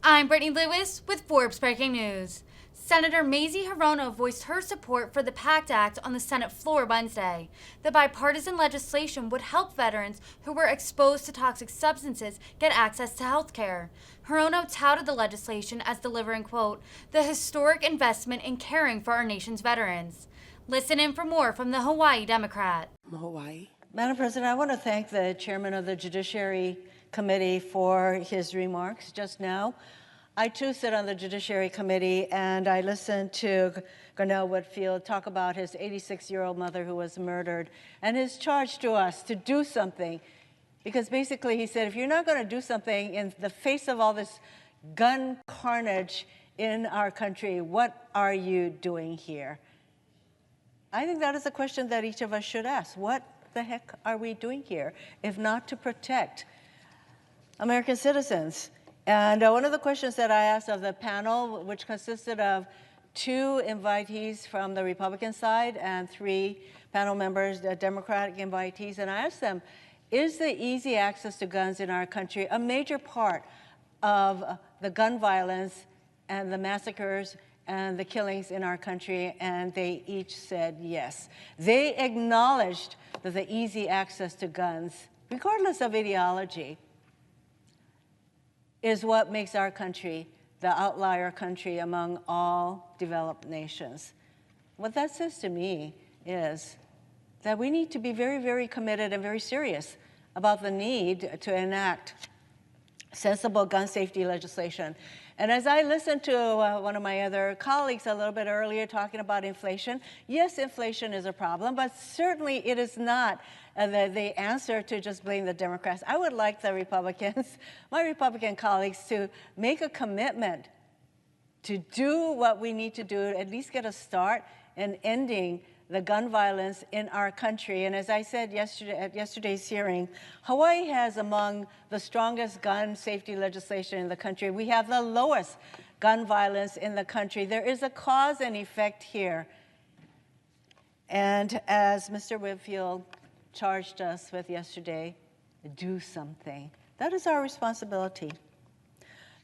I'm Brittany Lewis with Forbes Breaking News. Senator Mazie Hirono voiced her support for the PACT Act on the Senate floor Wednesday. The bipartisan legislation would help veterans who were exposed to toxic substances get access to health care. Hirono touted the legislation as delivering, quote, the historic investment in caring for our nation's veterans. Listen in for more from the Hawaii Democrat. Hawaii. Madam President, I want to thank the chairman of the Judiciary Committee for his remarks just now. I too sit on the Judiciary Committee, and I listened to Garnell Whitfield talk about his 86-year-old mother who was murdered, and his charge to us to do something. Because basically he said, if you're not going to do something in the face of all this gun carnage in our country, what are you doing here? I think that is a question that each of us should ask. What the heck are we doing here, if not to protect American citizens? And one of the questions that I asked of the panel, which consisted of 2 invitees from the Republican side and 3 panel members, the Democratic invitees, and I asked them, is the easy access to guns in our country a major part of the gun violence and the massacres and the killings in our country? And they each said yes. They acknowledged that the easy access to guns, regardless of ideology, is what makes our country the outlier country among all developed nations. What that says to me is that we need to be very, very committed and very serious about the need to enact sensible gun safety legislation. And as I listened to one of my other colleagues a little bit earlier talking about inflation, yes, inflation is a problem, but certainly it is not the answer to just blame the Democrats. I would like the Republicans, my Republican colleagues, to make a commitment to do what we need to do, at least get a start in ending the gun violence in our country. And as I said yesterday at yesterday's hearing, Hawaii has among the strongest gun safety legislation in the country. We have the lowest gun violence in the country. There is a cause and effect here. And as Mr. Whitfield charged us with yesterday, do something. That is our responsibility.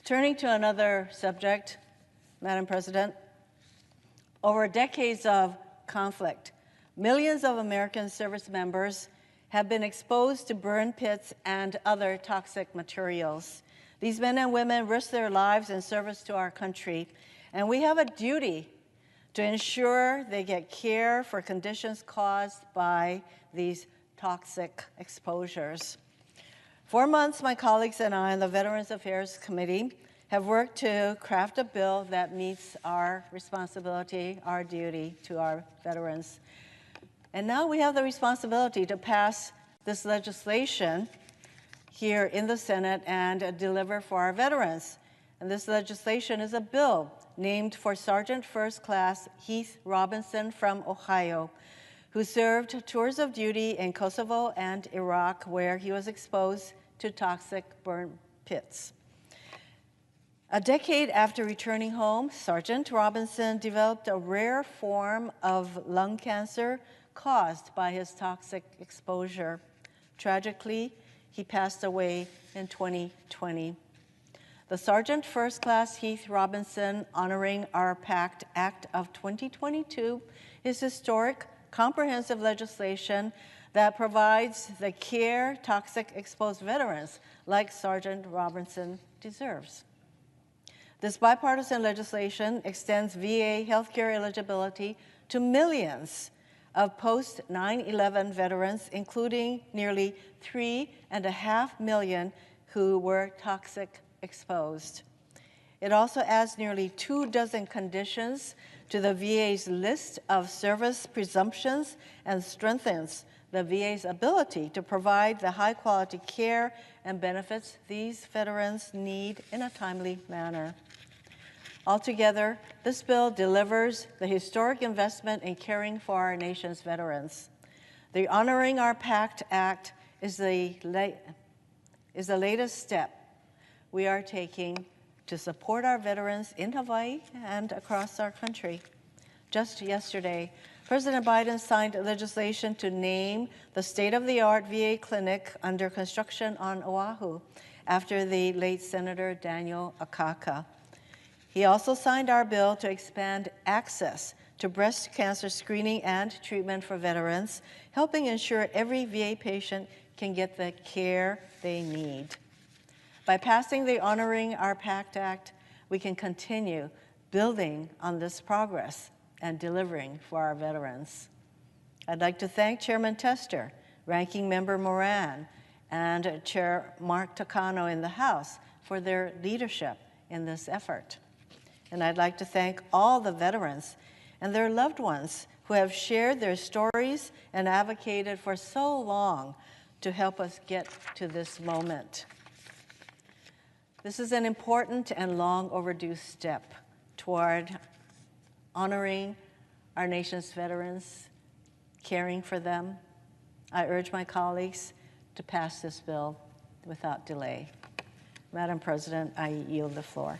Turning to another subject, Madam President, over decades of conflict, millions of American service members have been exposed to burn pits and other toxic materials. These men and women risk their lives in service to our country, and we have a duty to ensure they get care for conditions caused by these toxic exposures. For months, my colleagues and I on the Veterans Affairs Committee have worked to craft a bill that meets our responsibility, our duty to our veterans. And now we have the responsibility to pass this legislation here in the Senate and deliver for our veterans. And this legislation is a bill named for Sergeant First Class Heath Robinson from Ohio, who served tours of duty in Kosovo and Iraq, where he was exposed to toxic burn pits. A decade after returning home, Sergeant Robinson developed a rare form of lung cancer caused by his toxic exposure. Tragically, he passed away in 2020. The Sergeant First Class Heath Robinson Honoring Our PACT Act of 2022 is historic, comprehensive legislation that provides the care toxic exposed veterans like Sergeant Robinson deserves. This bipartisan legislation extends VA healthcare eligibility to millions of post-9/11 veterans, including nearly 3.5 million who were toxic exposed. It also adds nearly 24 conditions to the VA's list of service presumptions and strengthens the VA's ability to provide the high-quality care and benefits these veterans need in a timely manner. Altogether, this bill delivers the historic investment in caring for our nation's veterans. The Honoring Our PACT Act is the latest step we are taking to support our veterans in Hawaii and across our country. Just yesterday, President Biden signed legislation to name the state-of-the-art VA clinic under construction on Oahu after the late Senator Daniel Akaka. He also signed our bill to expand access to breast cancer screening and treatment for veterans, helping ensure every VA patient can get the care they need. By passing the Honoring Our PACT Act, we can continue building on this progress and delivering for our veterans. I'd like to thank Chairman Tester, Ranking Member Moran, and Chair Mark Takano in the House for their leadership in this effort. And I'd like to thank all the veterans and their loved ones who have shared their stories and advocated for so long to help us get to this moment. This is an important and long overdue step toward honoring our nation's veterans, caring for them. I urge my colleagues to pass this bill without delay. Madam President, I yield the floor.